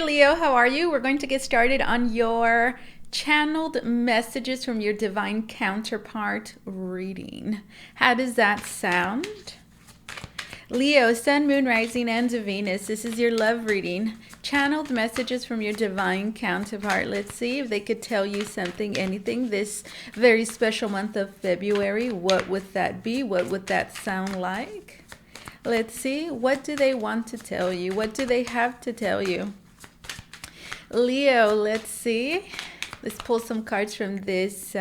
there, Leo. How are you? We're going to get started on your channeled messages from your Divine Counterpart reading. How does that sound? Leo, Sun, Moon, Rising, and Venus. This is your love reading. Channeled messages from your Divine Counterpart. Let's see if they could tell you something, anything, this very special month of February. What would that be? What would that sound like? Let's see. What do they want to tell you? What do they have to tell you? Leo, let's see. Let's pull some cards from this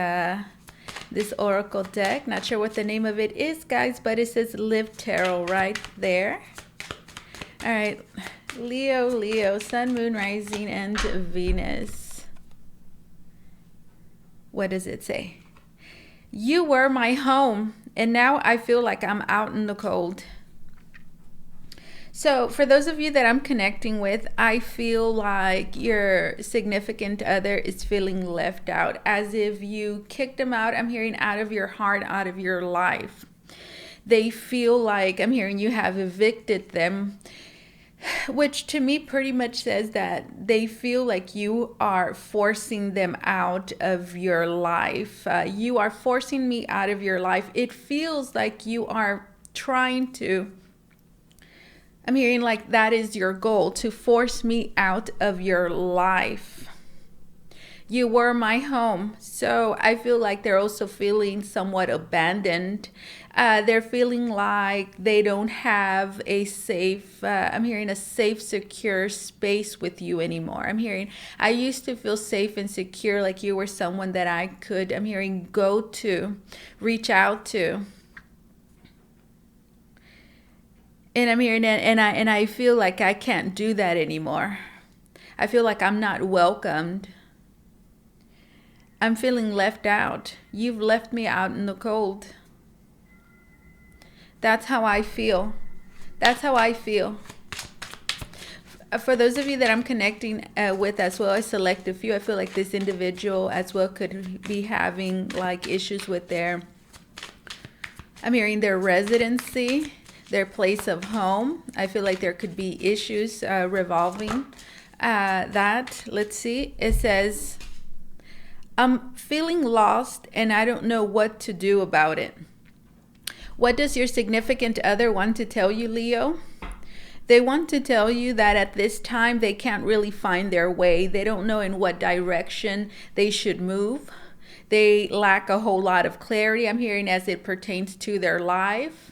this oracle deck. Not sure what the name of it is, guys, but it says Live Tarot right there. All right, Leo, Sun, Moon, Rising, and Venus. What does it say? You were my home, and now I feel like I'm out in the cold. So for those of you that I'm connecting with, I feel like your significant other is feeling left out, as if you kicked them out. I'm hearing out of your heart, out of your life. They feel like, I'm hearing you have evicted them, which to me pretty much says that they feel like you are forcing them out of your life. You are forcing me out of your life. It feels like you are trying to, I'm hearing like that is your goal, to force me out of your life. You were my home. So I feel like they're also feeling somewhat abandoned. They're feeling like they don't have a safe, I'm hearing a safe, secure space with you anymore. I'm hearing, I used to feel safe and secure, like you were someone that I could, I'm hearing, go to, reach out to. And I'm hearing, and I feel like I can't do that anymore. I feel like I'm not welcomed. I'm feeling left out. You've left me out in the cold. That's how I feel. That's how I feel. For those of you that I'm connecting with as well, I select a few. I feel like this individual as well could be having like issues with their, I'm hearing their residency, their place of home. I feel like there could be issues revolving that. Let's see. It says, I'm feeling lost and I don't know what to do about it. What does your significant other want to tell you, Leo? They want to tell you that at this time they can't really find their way. They don't know in what direction they should move. They lack a whole lot of clarity, I'm hearing, as it pertains to their life,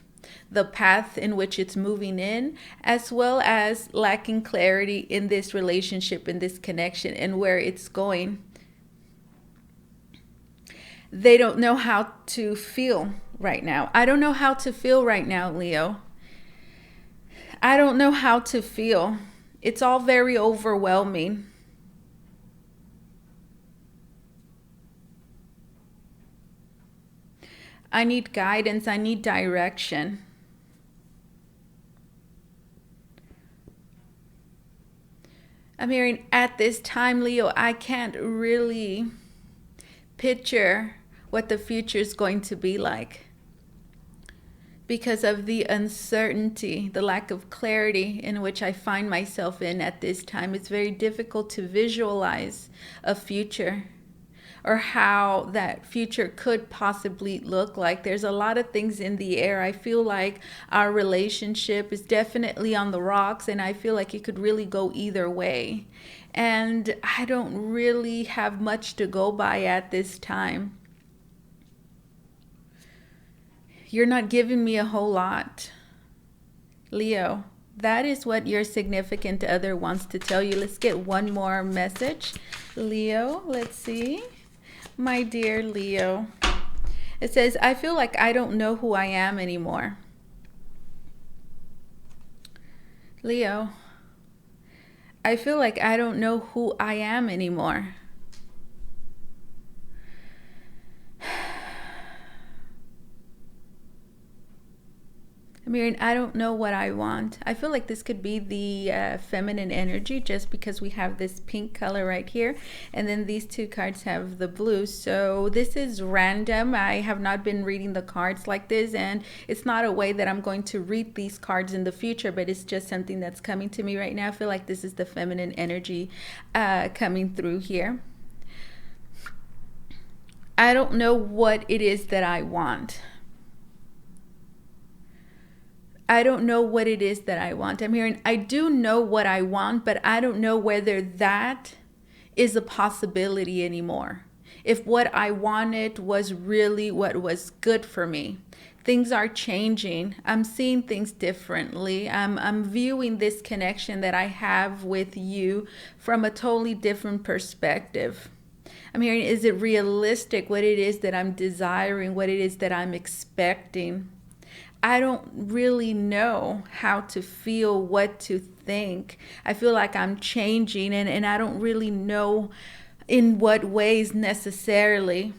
the path in which it's moving in, as well as lacking clarity in this relationship, in this connection, and where it's going. They don't know how to feel right now. I don't know how to feel right now, Leo. I don't know how to feel. It's all very overwhelming. I need guidance. I need direction. I'm hearing at this time, Leo, I can't really picture what the future is going to be like because of the uncertainty, the lack of clarity in which I find myself in at this time. It's very difficult to visualize a future or how that future could possibly look like. There's a lot of things in the air. I feel like our relationship is definitely on the rocks, and I feel like it could really go either way. And I don't really have much to go by at this time. You're not giving me a whole lot, Leo. That is what your significant other wants to tell you. Let's get one more message. Leo, let's see. My dear Leo, it says, I feel like I don't know who I am anymore. Leo, I feel like I don't know who I am anymore. I'm hearing, I don't know what I want. I feel like this could be the feminine energy just because we have this pink color right here. And then these two cards have the blue. So this is random. I have not been reading the cards like this. And it's not a way that I'm going to read these cards in the future, but it's just something that's coming to me right now. I feel like this is the feminine energy coming through here. I don't know what it is that I want. I don't know what it is that I want. I'm hearing, I do know what I want, but I don't know whether that is a possibility anymore. If what I wanted was really what was good for me. Things are changing. I'm seeing things differently. I'm viewing this connection that I have with you from a totally different perspective. I'm hearing, is it realistic what it is that I'm desiring, what it is that I'm expecting? I don't really know how to feel, what to think. I feel like I'm changing and I don't really know in what ways necessarily.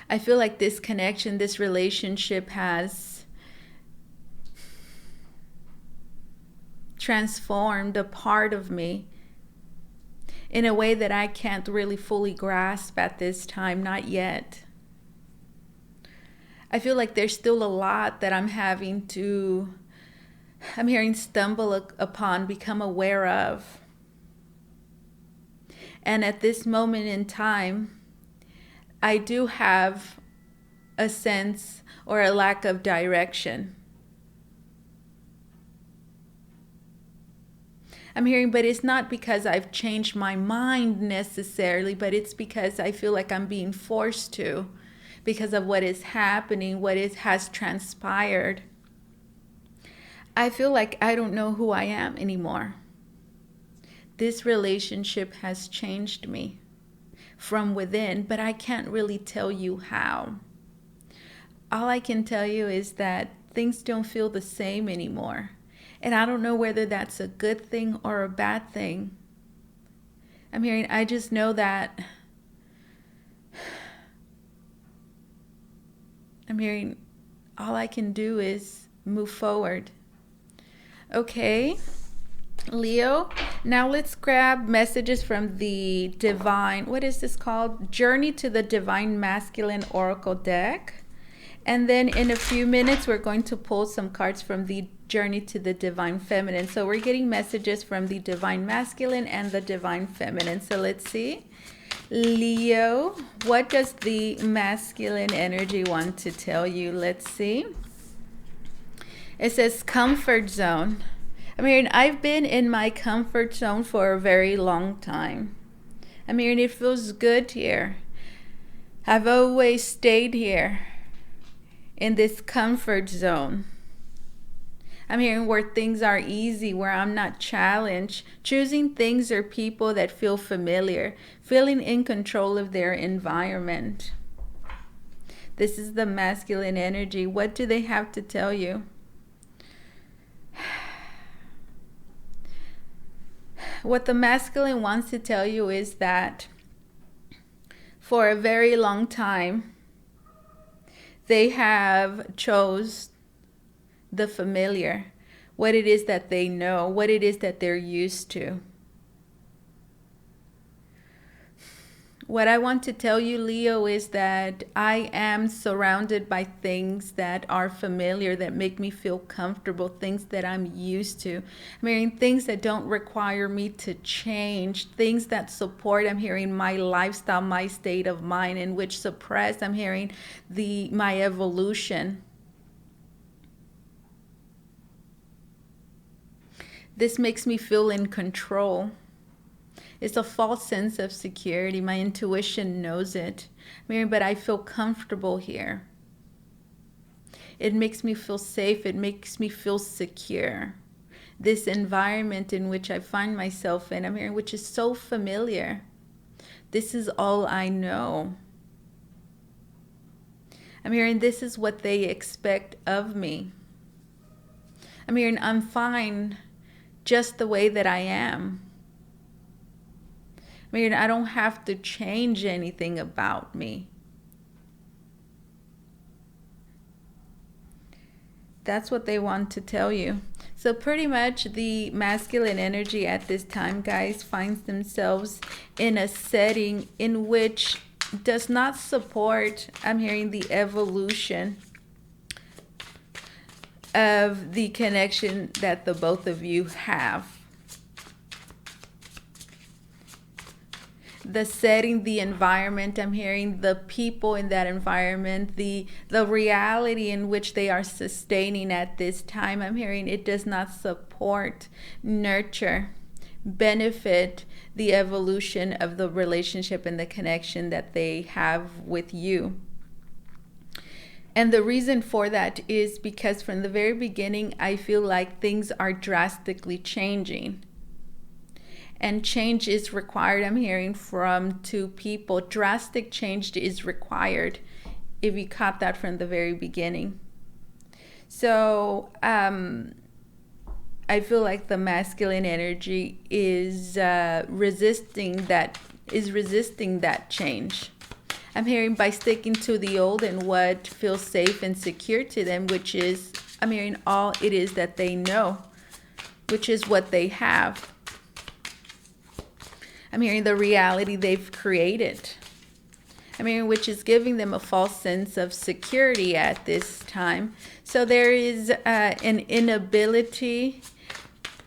I feel like this connection, this relationship has transformed a part of me in a way that I can't really fully grasp at this time, not yet. I feel like there's still a lot that I'm hearing stumble upon, become aware of. And at this moment in time, I do have a sense or a lack of direction. I'm hearing, but it's not because I've changed my mind necessarily, but it's because I feel like I'm being forced to. Because of what is happening, has transpired. I feel like I don't know who I am anymore. This relationship has changed me from within, but I can't really tell you how. All I can tell you is that things don't feel the same anymore. And I don't know whether that's a good thing or a bad thing. I'm hearing, I just know that I'm hearing all I can do is move forward. Okay, Leo, now let's grab messages from the Divine, what is this called? Journey to the Divine Masculine Oracle deck. And then in a few minutes, we're going to pull some cards from the Journey to the Divine Feminine. So we're getting messages from the Divine Masculine and the Divine Feminine. So let's see. Leo, what does the masculine energy want to tell you? Let's see. It says comfort zone. I'm hearing, I've been in my comfort zone for a very long time. I'm hearing, it feels good here. I've always stayed here in this comfort zone. I'm hearing where things are easy, where I'm not challenged, choosing things or people that feel familiar, feeling in control of their environment. This is the masculine energy. What do they have to tell you? What the masculine wants to tell you is that for a very long time, they have chose the familiar, what it is that they know, what it is that they're used to. What I want to tell you, Leo, is that I am surrounded by things that are familiar, that make me feel comfortable, things that I'm used to. I'm hearing things that don't require me to change, things that support, I'm hearing, my lifestyle, my state of mind, and which suppress, I'm hearing, my evolution. This makes me feel in control. It's a false sense of security. My intuition knows it. Mary, but I feel comfortable here. It makes me feel safe. It makes me feel secure. This environment in which I find myself in, I'm hearing, which is so familiar. This is all I know. I'm hearing this is what they expect of me. I'm hearing I'm fine just the way that I am. I mean, I don't have to change anything about me. That's what they want to tell you. So pretty much the masculine energy at this time, guys, finds themselves in a setting in which does not support, I'm hearing, the evolution of the connection that the both of you have. The setting, the environment, I'm hearing the people in that environment, the reality in which they are sustaining at this time, I'm hearing it does not support, nurture, benefit the evolution of the relationship and the connection that they have with you. And the reason for that is because from the very beginning, I feel like things are drastically changing. And change is required, I'm hearing, from two people. Drastic change is required, if you caught that from the very beginning. So I feel like the masculine energy is resisting that change. I'm hearing by sticking to the old and what feels safe and secure to them, which is, I'm hearing, all it is that they know, which is what they have. I'm hearing the reality they've created. I'm hearing which is giving them a false sense of security at this time. So there is an inability,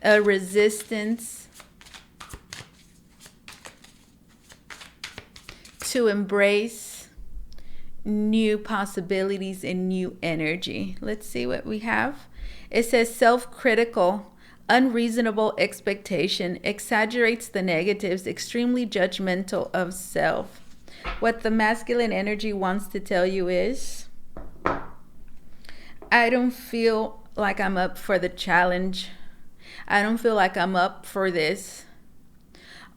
a resistance to embrace new possibilities and new energy. Let's see what we have. It says self-critical, unreasonable expectation, exaggerates the negatives, extremely judgmental of self. What the masculine energy wants to tell you is, I don't feel like I'm up for the challenge. I don't feel like I'm up for this.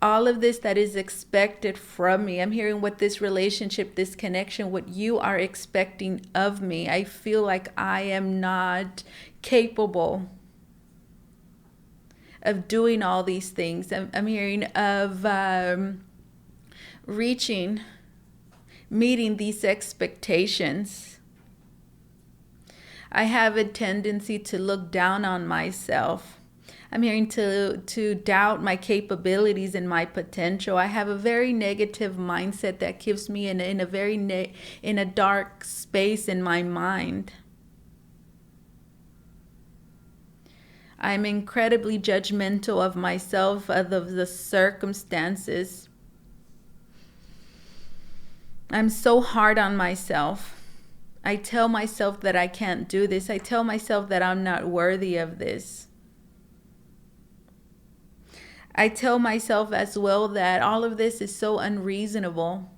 All of this that is expected from me, I'm hearing what this relationship, this connection, what you are expecting of me. I feel like I am not capable of doing all these things. I'm hearing of meeting these expectations. I have a tendency to look down on myself. I'm hearing to doubt my capabilities and my potential. I have a very negative mindset that keeps me in a dark space in my mind. I'm incredibly judgmental of myself, of the circumstances. I'm so hard on myself. I tell myself that I can't do this. I tell myself that I'm not worthy of this. I tell myself as well that all of this is so unreasonable.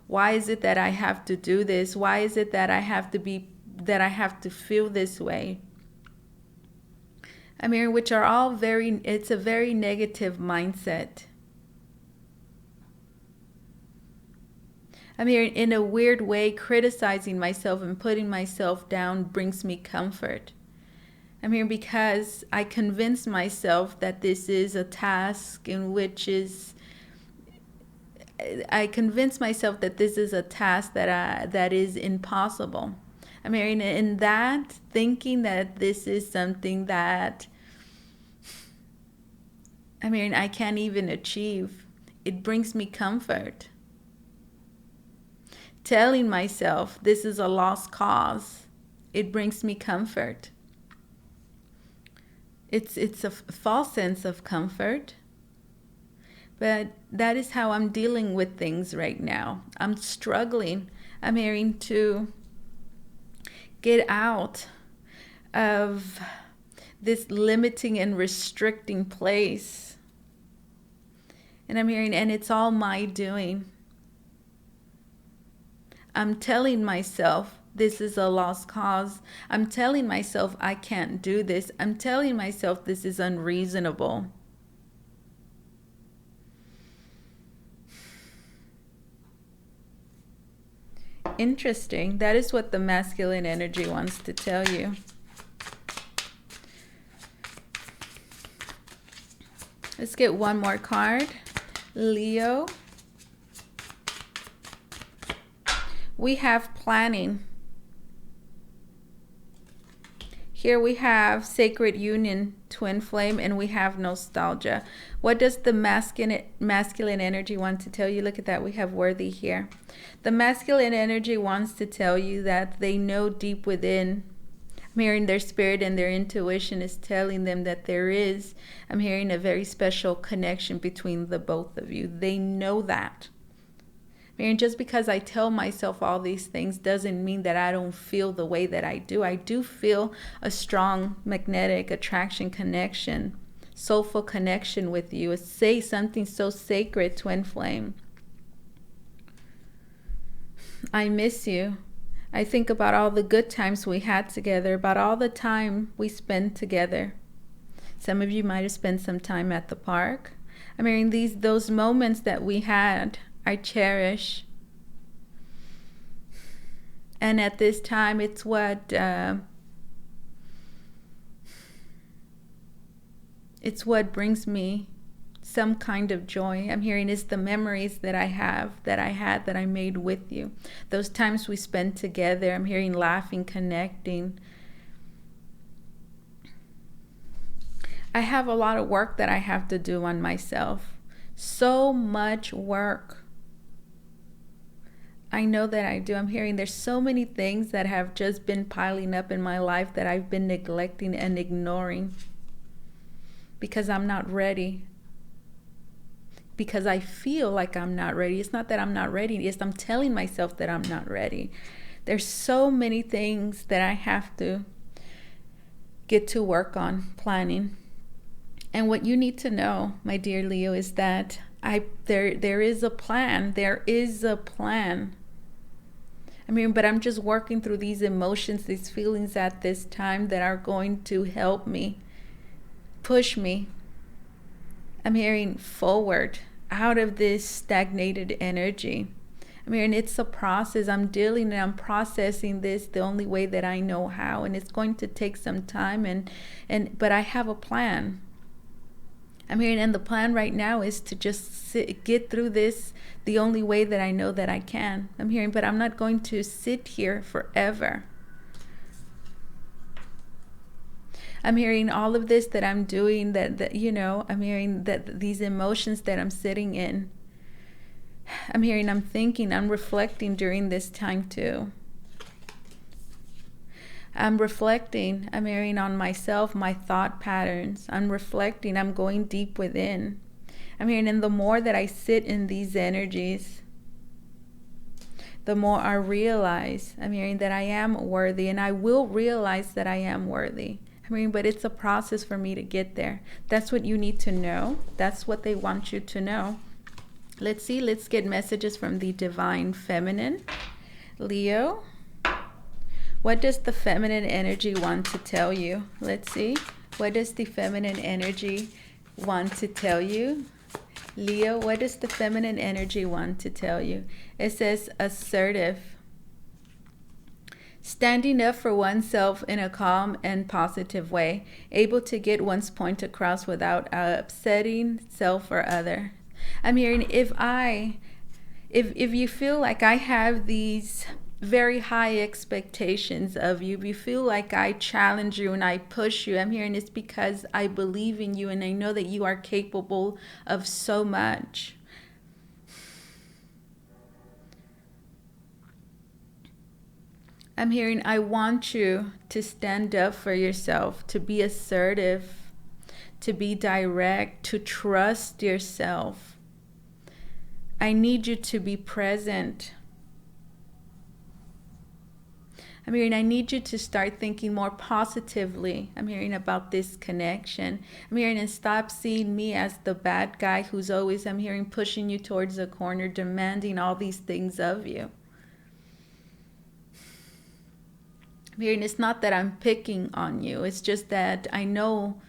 Why is it that I have to do this? Why is it that I have to feel this way? I mean, which are all it's a very negative mindset. I mean, in a weird way, criticizing myself and putting myself down brings me comfort. I mean, because I convince myself that this is a task I convince myself that this is a task that is impossible. I mean, in that, thinking that this is something that, I mean, I can't even achieve, it brings me comfort. Telling myself this is a lost cause, it brings me comfort. It's a false sense of comfort, but that is how I'm dealing with things right now. I'm struggling. I'm hearing to get out of this limiting and restricting place. And I'm hearing, and it's all my doing. I'm telling myself this is a lost cause. I'm telling myself I can't do this. I'm telling myself this is unreasonable. Interesting. That is what the masculine energy wants to tell you. Let's get one more card. Leo. We have planning. Here we have sacred union, twin flame, and we have nostalgia. What does the masculine energy want to tell you? Look at that. We have worthy here. The masculine energy wants to tell you that they know deep within. I'm hearing their spirit and their intuition is telling them that there is, I'm hearing a very special connection between the both of you. They know that. And just because I tell myself all these things doesn't mean that I don't feel the way that I do. I do feel a strong magnetic attraction connection, soulful connection with you. Say something so sacred, twin flame. I miss you. I think about all the good times we had together, about all the time we spent together. Some of you might have spent some time at the park. I mean, those moments that we had, I cherish. And at this time, it's what brings me some kind of joy. I'm hearing is the memories that I have, that I made with you. Those times we spent together. I'm hearing laughing, connecting. I have a lot of work that I have to do on myself. So much work. I know that I do. I'm hearing there's so many things that have just been piling up in my life that I've been neglecting and ignoring because I'm not ready. Because I feel like I'm not ready. It's not that I'm not ready. It's I'm telling myself that I'm not ready. There's so many things that I have to get to work on planning. And what you need to know, my dear Leo, is that there is a plan. There is a plan. I mean, but I'm just working through these emotions, these feelings at this time that are going to help me, push me. I'm hearing forward out of this stagnated energy. I mean, it's a process. I'm dealing and I'm processing this the only way that I know how, and it's going to take some time. But I have a plan. I'm hearing, and the plan right now is to just get through this the only way that I know that I can. I'm hearing, but I'm not going to sit here forever. I'm hearing all of this that I'm doing, that I'm hearing that these emotions that I'm sitting in. I'm hearing, I'm thinking, I'm reflecting during this time too. I'm reflecting, I'm hearing on myself, my thought patterns. I'm reflecting, I'm going deep within. I'm hearing, and the more that I sit in these energies, the more I realize, I'm hearing that I am worthy, and I will realize that I am worthy. I mean, but it's a process for me to get there. That's what you need to know. That's what they want you to know. Let's see, let's get messages from the Divine Feminine. Leo, what does the feminine energy want to tell you? Let's see. What does the feminine energy want to tell you? Leo, what does the feminine energy want to tell you? It says assertive. Standing up for oneself in a calm and positive way, able to get one's point across without upsetting self or other. I'm hearing, if you feel like I have these very high expectations of you, if you feel like I challenge you and I push you, I'm hearing it's because I believe in you and I know that you are capable of so much. I'm hearing, I want you to stand up for yourself, to be assertive, to be direct, to trust yourself. I need you to be present. I'm hearing, I need you to start thinking more positively. I'm hearing about this connection. I'm hearing, and stop seeing me as the bad guy who's always, I'm hearing, pushing you towards a corner, demanding all these things of you. I'm hearing, it's not that I'm picking on you. It's just that I know,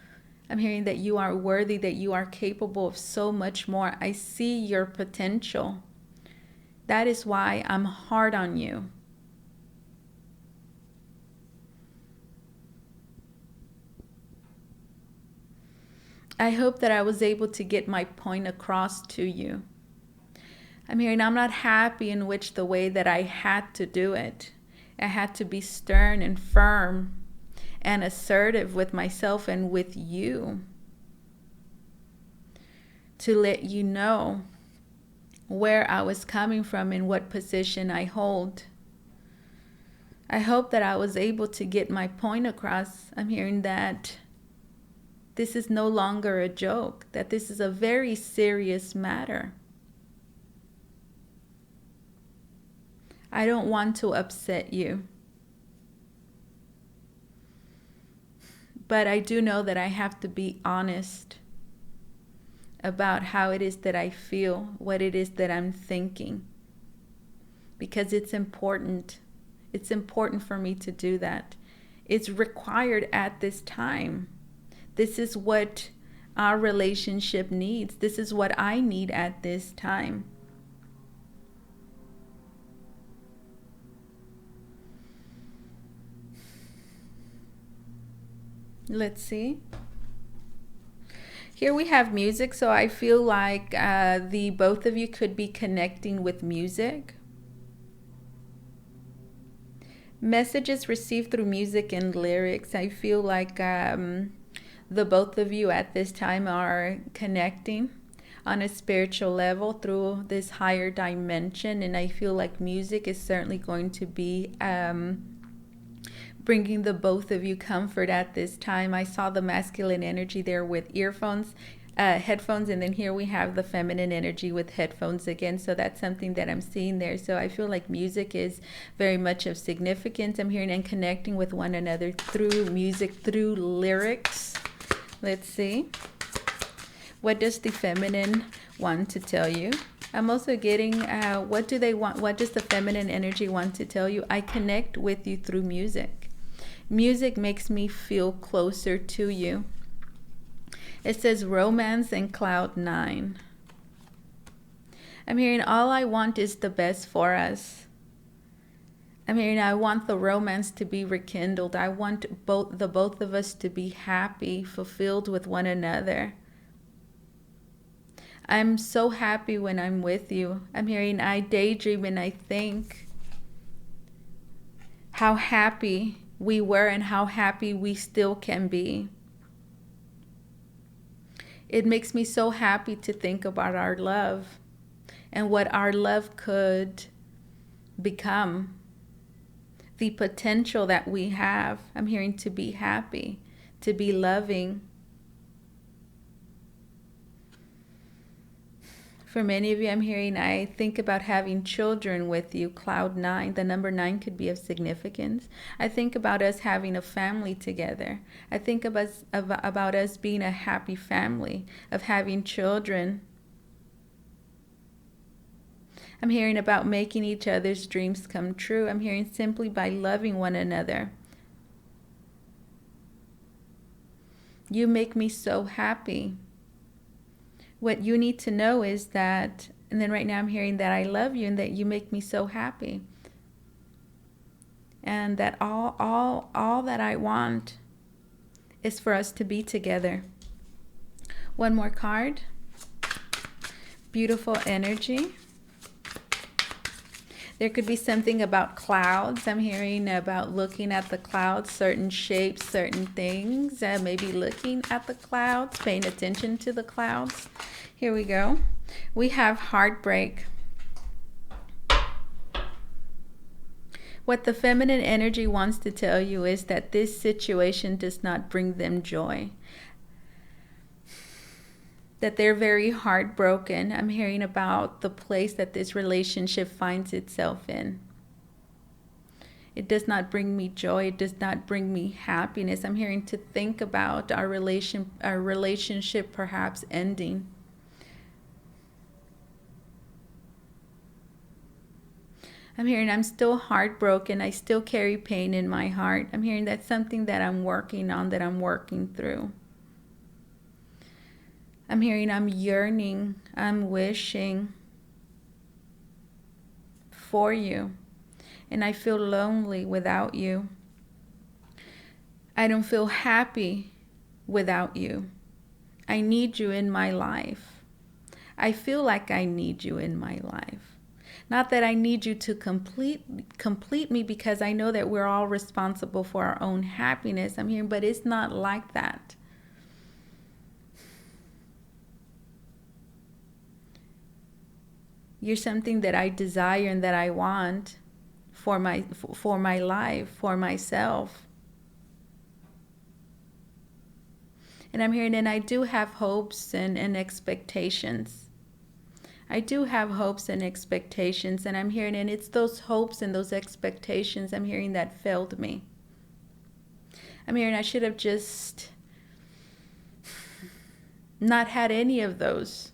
I'm hearing that you are worthy, that you are capable of so much more. I see your potential. That is why I'm hard on you. I hope that I was able to get my point across to you. I'm hearing, I'm not happy in which the way that I had to do it. I had to be stern and firm and assertive with myself and with you to let you know where I was coming from and what position I hold. I hope that I was able to get my point across. I'm hearing that this is no longer a joke, that this is a very serious matter. I don't want to upset you. But I do know that I have to be honest about how it is that I feel, what it is that I'm thinking. Because it's important. It's important for me to do that. It's required at this time. This is what our relationship needs. This is what I need at this time. Let's see. Here we have music, so I feel like the both of you could be connecting with music. Messages received through music and lyrics. I feel like the both of you at this time are connecting on a spiritual level through this higher dimension, and I feel like music is certainly going to be bringing the both of you comfort at this time. I saw the masculine energy there with earphones, headphones, and then here we have the feminine energy with headphones again. So that's something that I'm seeing there. So I feel like music is very much of significance. I'm hearing and connecting with one another through music, through lyrics. Let's see. What does the feminine want to tell you? I'm also getting what do they want? What does the feminine energy want to tell you? I connect with you through music. Music makes me feel closer to you. It says romance and cloud 9. I'm hearing all I want is the best for us. I'm hearing I want the romance to be rekindled. I want the both of us to be happy, fulfilled with one another. I'm so happy when I'm with you. I'm hearing I daydream and I think how happy we were and how happy we still can be. It makes me so happy to think about our love and what our love could become. The potential that we have. I'm hearing to be happy, to be loving. For many of you, I'm hearing I think about having children with you. Cloud 9, the number 9 could be of significance. I think about us having a family together. I think about us being a happy family, of having children. I'm hearing about making each other's dreams come true. I'm hearing simply by loving one another. You make me so happy. What you need to know is that, and then right now I'm hearing that I love you and that you make me so happy. And that all that I want is for us to be together. One more card. Beautiful energy. There could be something about clouds. I'm hearing about looking at the clouds, certain shapes, certain things. Maybe looking at the clouds, paying attention to the clouds. Here we go. We have heartbreak. What the feminine energy wants to tell you is that this situation does not bring them joy. That they're very heartbroken. I'm hearing about the place that this relationship finds itself in. It does not bring me joy. It does not bring me happiness. I'm hearing to think about our relationship perhaps ending. I'm hearing I'm still heartbroken. I still carry pain in my heart. I'm hearing that's something that I'm working on, that I'm working through. I'm hearing I'm yearning, I'm wishing for you. And I feel lonely without you. I don't feel happy without you. I need you in my life. I feel like I need you in my life. Not that I need you to complete me, because I know that we're all responsible for our own happiness. I'm hearing, but it's not like that. You're something that I desire and that I want for my life, for myself. And I'm hearing, and I do have hopes and expectations. I do have hopes and expectations, and I'm hearing, and it's those hopes and those expectations I'm hearing that failed me. I'm hearing I should have just not had any of those.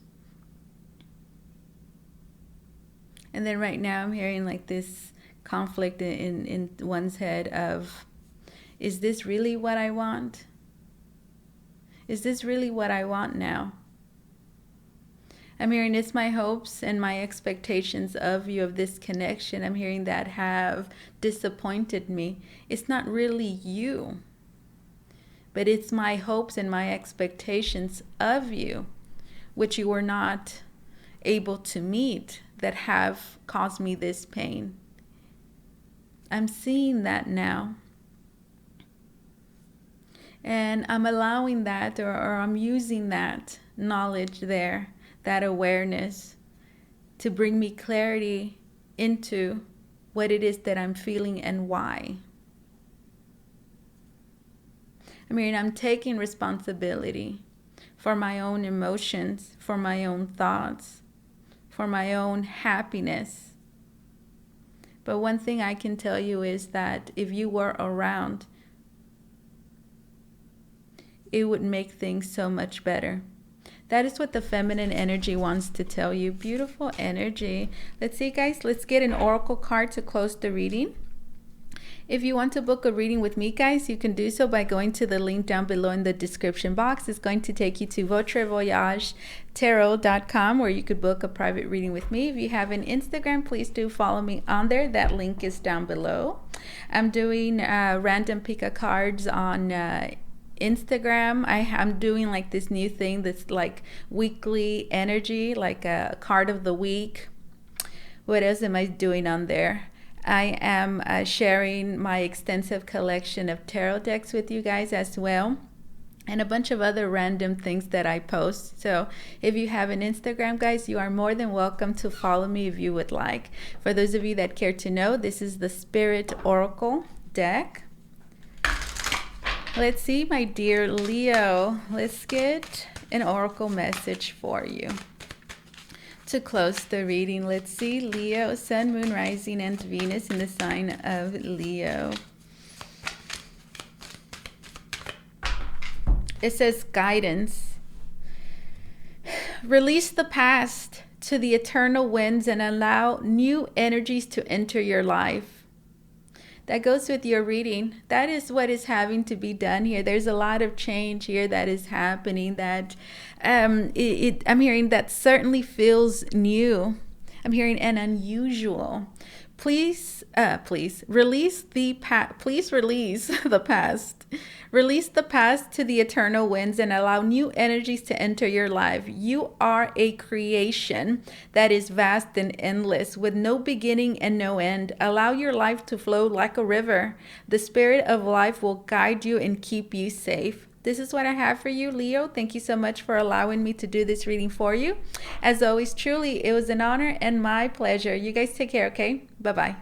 And then right now I'm hearing like this conflict in one's head of, is this really what I want? Is this really what I want now? I'm hearing it's my hopes and my expectations of you, of this connection, I'm hearing that have disappointed me. It's not really you, but it's my hopes and my expectations of you, which you were not able to meet, that have caused me this pain. I'm seeing that now. And I'm allowing that, or I'm using that knowledge there, that awareness, to bring me clarity into what it is that I'm feeling and why. I mean, I'm taking responsibility for my own emotions, for my own thoughts, for my own happiness. But one thing I can tell you is that if you were around, it would make things so much better. That is what the feminine energy wants to tell you. Beautiful energy. Let's see, guys. Let's get an oracle card to close the reading. If you want to book a reading with me, guys, you can do so by going to the link down below in the description box. It's going to take you to VotreVoyageTarot.com, where you could book a private reading with me. If you have an Instagram, please do follow me on there. That link is down below. I'm doing random pick-a cards on Instagram. I'm doing like this new thing that's like weekly energy, like a card of the week. What else am I doing on there? I am sharing my extensive collection of tarot decks with you guys as well, and a bunch of other random things that I post. So if you have an Instagram, guys, you are more than welcome to follow me if you would like. For those of you that care to know, this is the Spirit Oracle deck. Let's see, my dear Leo, let's get an oracle message for you. To close the reading, let's see, Leo, Sun, Moon, Rising, and Venus in the sign of Leo. It says guidance. Release the past to the eternal winds and allow new energies to enter your life. That goes with your reading. That is what is having to be done here. There's a lot of change here that is happening that I'm hearing that certainly feels new. I'm hearing an unusual. Please release the past. Please release the past. Release the past to the eternal winds and allow new energies to enter your life. You are a creation that is vast and endless, with no beginning and no end. Allow your life to flow like a river. The spirit of life will guide you and keep you safe. This is what I have for you, Leo. Thank you so much for allowing me to do this reading for you. As always, truly, it was an honor and my pleasure. You guys take care, okay? Bye-bye.